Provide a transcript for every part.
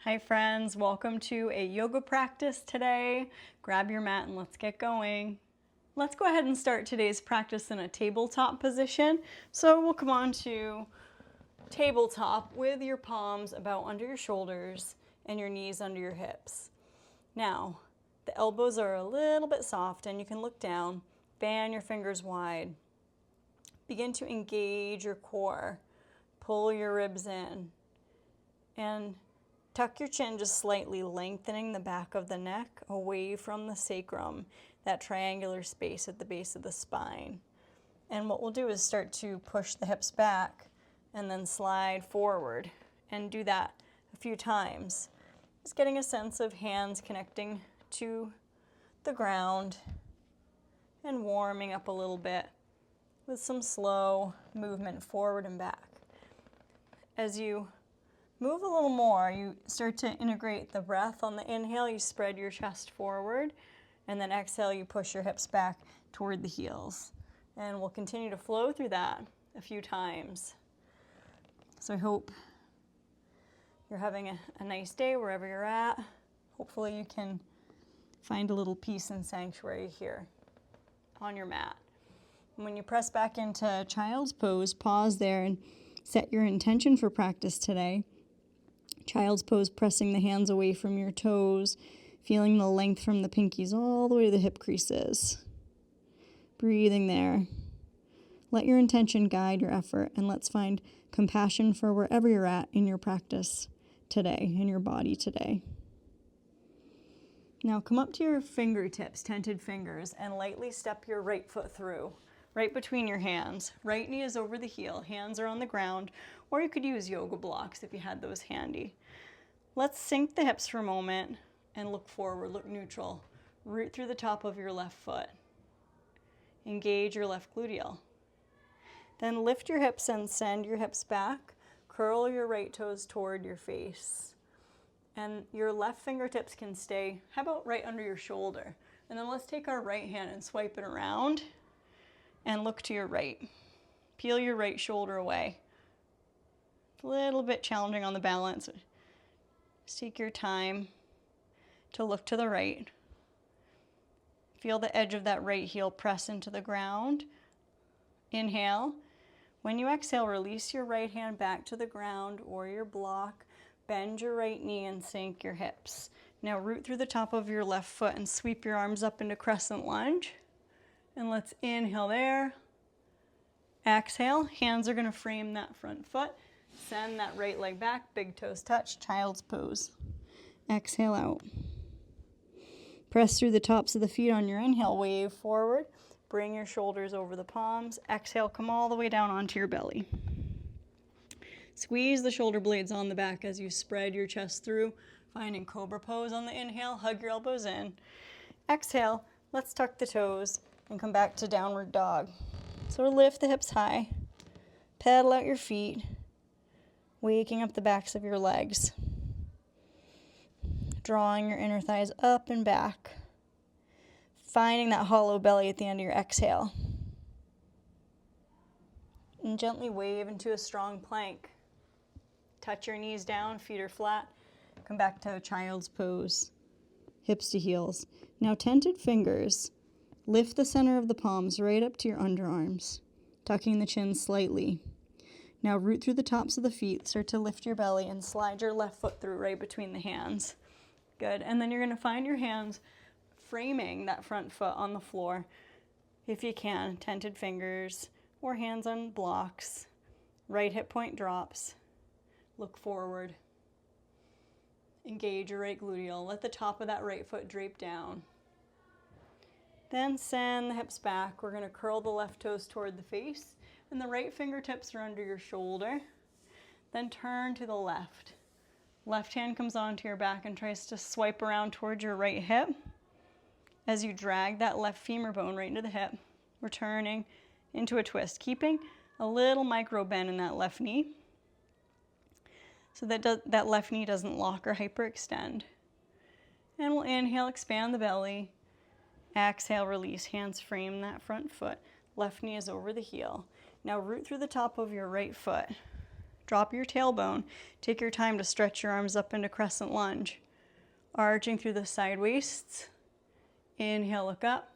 Hi friends, welcome to a yoga practice today. Grab your mat and let's get going. Let's go ahead and start today's practice in a tabletop position. So we'll come on to tabletop with your palms about under your shoulders and your knees under your hips. Now, the elbows are a little bit soft and you can look down, fan your fingers wide. Begin to engage your core, pull your ribs in, and tuck your chin just slightly, lengthening the back of the neck away from the sacrum, that triangular space at the base of the spine. And what we'll do is start to push the hips back and then slide forward, and do that a few times. Just getting a sense of hands connecting to the ground and warming up a little bit with some slow movement forward and back. As you move a little more, you start to integrate the breath. On the inhale, you spread your chest forward, and then exhale, you push your hips back toward the heels. And we'll continue to flow through that a few times. So I hope you're having a nice day wherever you're at. Hopefully you can find a little peace and sanctuary here on your mat. And when you press back into child's pose, pause there and set your intention for practice today. Child's pose, pressing the hands away from your toes, feeling the length from the pinkies all the way to the hip creases. Breathing there. Let your intention guide your effort, and let's find compassion for wherever you're at in your practice today, in your body today. Now come up to your fingertips, tented fingers, and lightly step your right foot through, right between your hands. Right knee is over the heel, hands are on the ground, or you could use yoga blocks if you had those handy. Let's sink the hips for a moment and look forward, look neutral. Root through the top of your left foot. Engage your left gluteal. Then lift your hips and send your hips back. Curl your right toes toward your face. And your left fingertips can stay, how about right under your shoulder? And then let's take our right hand and swipe it around and look to your right. Peel your right shoulder away. It's a little bit challenging on the balance. Just take your time to look to the right. Feel the edge of that right heel press into the ground. Inhale. When you exhale, release your right hand back to the ground or your block. Bend your right knee and sink your hips. Now root through the top of your left foot and sweep your arms up into crescent lunge. And let's inhale there. Exhale, hands are going to frame that front foot. Send that right leg back, big toes touch, child's pose. Exhale out. Press through the tops of the feet on your inhale, wave forward. Bring your shoulders over the palms. Exhale, come all the way down onto your belly. Squeeze the shoulder blades on the back as you spread your chest through, finding cobra pose on the inhale. Hug your elbows in. Exhale, let's tuck the toes and come back to downward dog. So lift the hips high, pedal out your feet, waking up the backs of your legs, drawing your inner thighs up and back, finding that hollow belly at the end of your exhale. And gently wave into a strong plank. Touch your knees down, feet are flat. Come back to a child's pose, hips to heels. Now tented fingers, lift the center of the palms right up to your underarms, tucking the chin slightly. Now root through the tops of the feet, start to lift your belly and slide your left foot through right between the hands. Good, and then you're gonna find your hands framing that front foot on the floor. If you can, tented fingers or hands on blocks. Right hip point drops. Look forward. Engage your right gluteal. Let the top of that right foot drape down. Then send the hips back. We're going to curl the left toes toward the face, and the right fingertips are under your shoulder. Then turn to the left. Left hand comes onto your back and tries to swipe around towards your right hip. As you drag that left femur bone right into the hip, returning into a twist, keeping a little micro bend in that left knee so that left knee doesn't lock or hyperextend. And we'll inhale, expand the belly. Exhale, release, hands frame that front foot. Left knee is over the heel. Now root through the top of your right foot. Drop your tailbone. Take your time to stretch your arms up into crescent lunge. Arching through the side waists. Inhale, look up.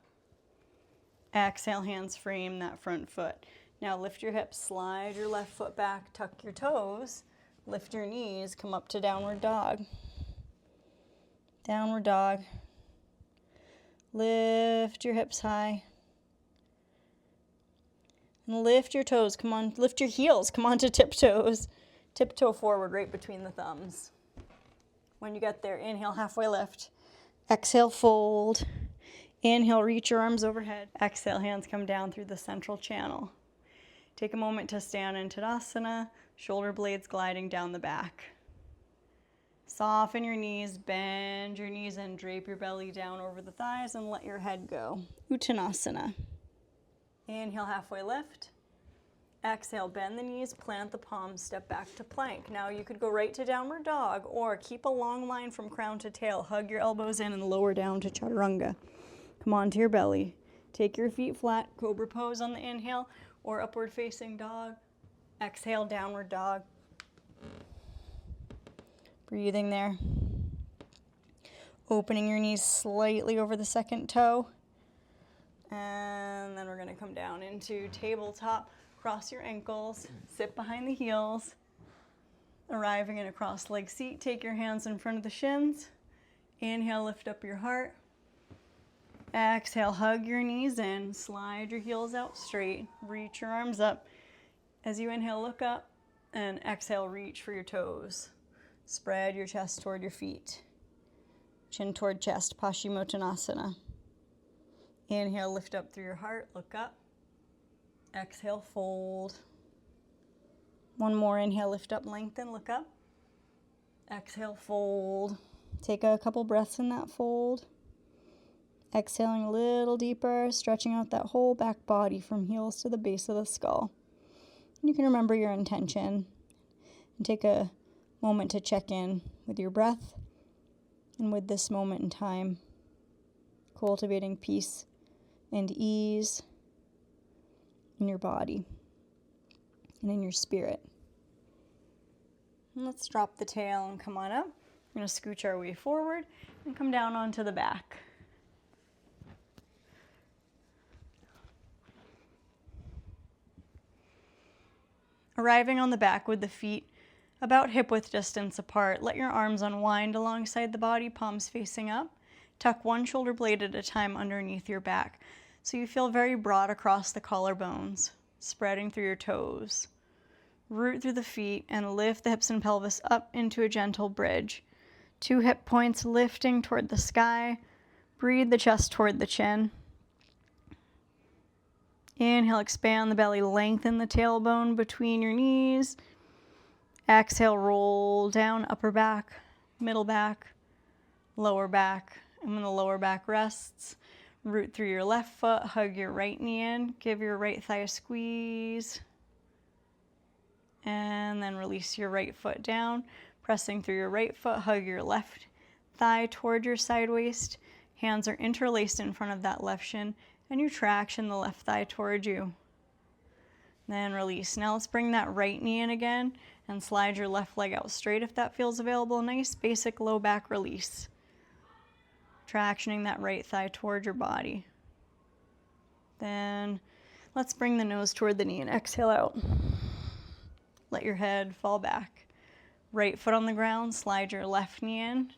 Exhale, hands frame that front foot. Now lift your hips, slide your left foot back, tuck your toes, lift your knees, come up to downward dog. Downward dog. Lift your hips high. And lift your toes, come on, lift your heels, come on to tiptoes. Tiptoe forward right between the thumbs. When you get there, inhale, halfway lift. Exhale, fold. Inhale, reach your arms overhead. Exhale, hands come down through the central channel. Take a moment to stand in Tadasana, shoulder blades gliding down the back. Soften your knees, bend your knees and drape your belly down over the thighs and let your head go. Uttanasana. Inhale, halfway lift. Exhale, bend the knees, plant the palms, step back to plank. Now you could go right to downward dog or keep a long line from crown to tail. Hug your elbows in and lower down to chaturanga. Come onto your belly. Take your feet flat, cobra pose on the inhale or upward facing dog. Exhale, downward dog. Breathing there. Opening your knees slightly over the second toe. And then we're going to come down into tabletop. Cross your ankles, sit behind the heels. Arriving in a cross-leg seat, take your hands in front of the shins. Inhale, lift up your heart. Exhale, hug your knees in, slide your heels out straight, reach your arms up. As you inhale, look up, and exhale, reach for your toes. Spread your chest toward your feet. Chin toward chest, Paschimottanasana. Inhale, lift up through your heart, look up. Exhale, fold. One more, inhale, lift up, lengthen, look up. Exhale, fold. Take a couple breaths in that fold. Exhaling a little deeper, stretching out that whole back body from heels to the base of the skull. And you can remember your intention and take a moment to check in with your breath and with this moment in time, cultivating peace and ease in your body and in your spirit. And let's drop the tail and come on up. We're going to scooch our way forward and come down onto the back. Arriving on the back with the feet about hip-width distance apart, let your arms unwind alongside the body, palms facing up. Tuck one shoulder blade at a time underneath your back, so you feel very broad across the collarbones, spreading through your toes. Root through the feet and lift the hips and pelvis up into a gentle bridge. 2 hip points lifting toward the sky. Breathe the chest toward the chin. Inhale, expand the belly, lengthen the tailbone between your knees. Exhale, roll down, upper back, middle back, lower back. And when the lower back rests, root through your left foot, hug your right knee in, give your right thigh a squeeze. And then release your right foot down, pressing through your right foot, hug your left thigh toward your side waist. Hands are interlaced in front of that left shin, and you traction the left thigh toward you. Then release. Now let's bring that right knee in again and slide your left leg out straight if that feels available. Nice basic low back release. Tractioning that right thigh toward your body. Then let's bring the nose toward the knee and exhale out. Let your head fall back. Right foot on the ground, slide your left knee in.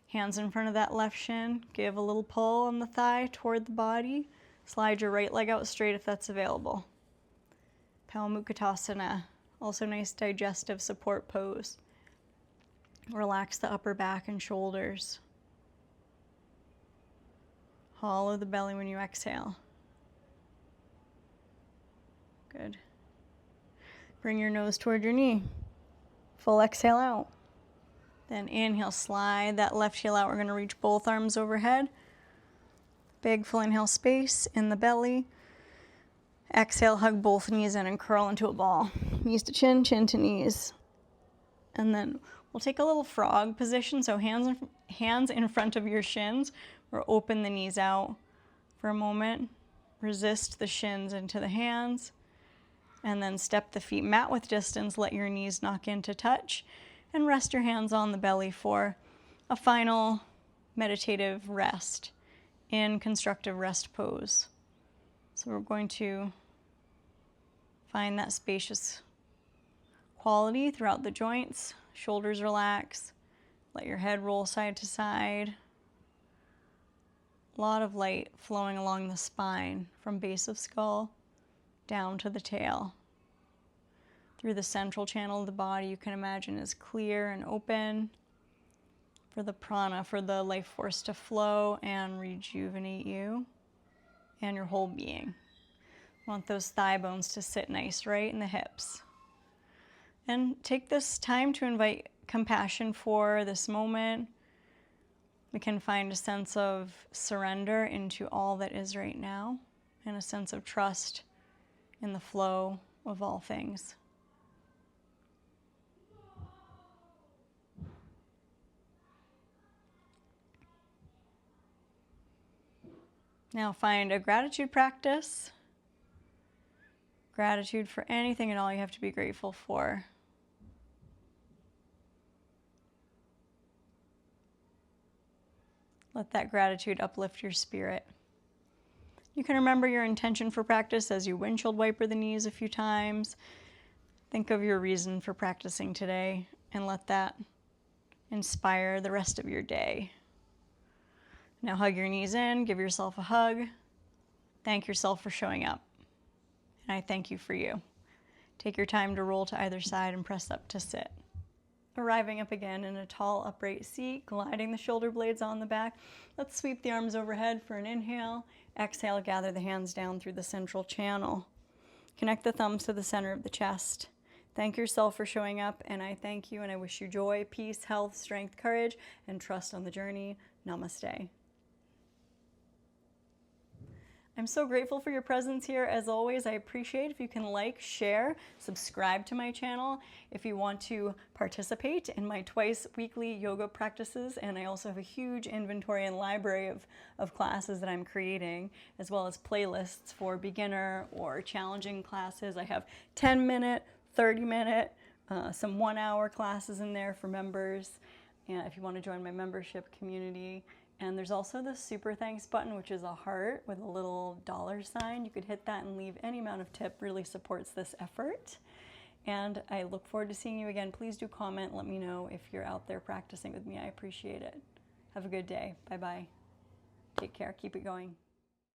Hands in front of that left shin. Give a little pull on the thigh toward the body. Slide your right leg out straight if that's available. Palamukkhasana, also nice digestive support pose. Relax the upper back and shoulders. Hollow the belly when you exhale. Good. Bring your nose toward your knee. Full exhale out. Then inhale, slide that left heel out. We're going to reach both arms overhead. Big full inhale space in the belly. Exhale, hug both knees in and curl into a ball. Knees to chin, chin to knees. And then we'll take a little frog position. So hands in front of your shins, or open the knees out for a moment. Resist the shins into the hands. And then step the feet mat width distance, let your knees knock into touch, and rest your hands on the belly for a final meditative rest in constructive rest pose. So we're going to find that spacious quality throughout the joints. Shoulders relax, let your head roll side to side. A lot of light flowing along the spine from base of skull down to the tail. Through the central channel of the body, you can imagine is clear and open for the prana, for the life force to flow and rejuvenate you and your whole being. Want those thigh bones to sit nice right in the hips. And take this time to invite compassion for this moment. We can find a sense of surrender into all that is right now and a sense of trust in the flow of all things. Now find a gratitude practice. Gratitude for anything and all you have to be grateful for. Let that gratitude uplift your spirit. You can remember your intention for practice as you windshield wiper the knees a few times. Think of your reason for practicing today and let that inspire the rest of your day. Now hug your knees in, give yourself a hug. Thank yourself for showing up. And I thank you for you. Take your time to roll to either side and press up to sit. Arriving up again in a tall upright seat, gliding the shoulder blades on the back. Let's sweep the arms overhead for an inhale. Exhale, gather the hands down through the central channel. Connect the thumbs to the center of the chest. Thank yourself for showing up, and I thank you, and I wish you joy, peace, health, strength, courage, and trust on the journey. Namaste. I'm so grateful for your presence here. As always, I appreciate if you can like, share, subscribe to my channel if you want to participate in my twice weekly yoga practices. And I also have a huge inventory and library of classes that I'm creating, as well as playlists for beginner or challenging classes. I have 10-minute, 30-minute, some 1-hour classes in there for members. And if you want to join my membership community. And there's also the super thanks button, which is a heart with a little $sign. You could hit that and leave any amount of tip. Really supports this effort. And I look forward to seeing you again. Please do comment. Let me know if you're out there practicing with me. I appreciate it. Have a good day. Bye-bye. Take care. Keep it going.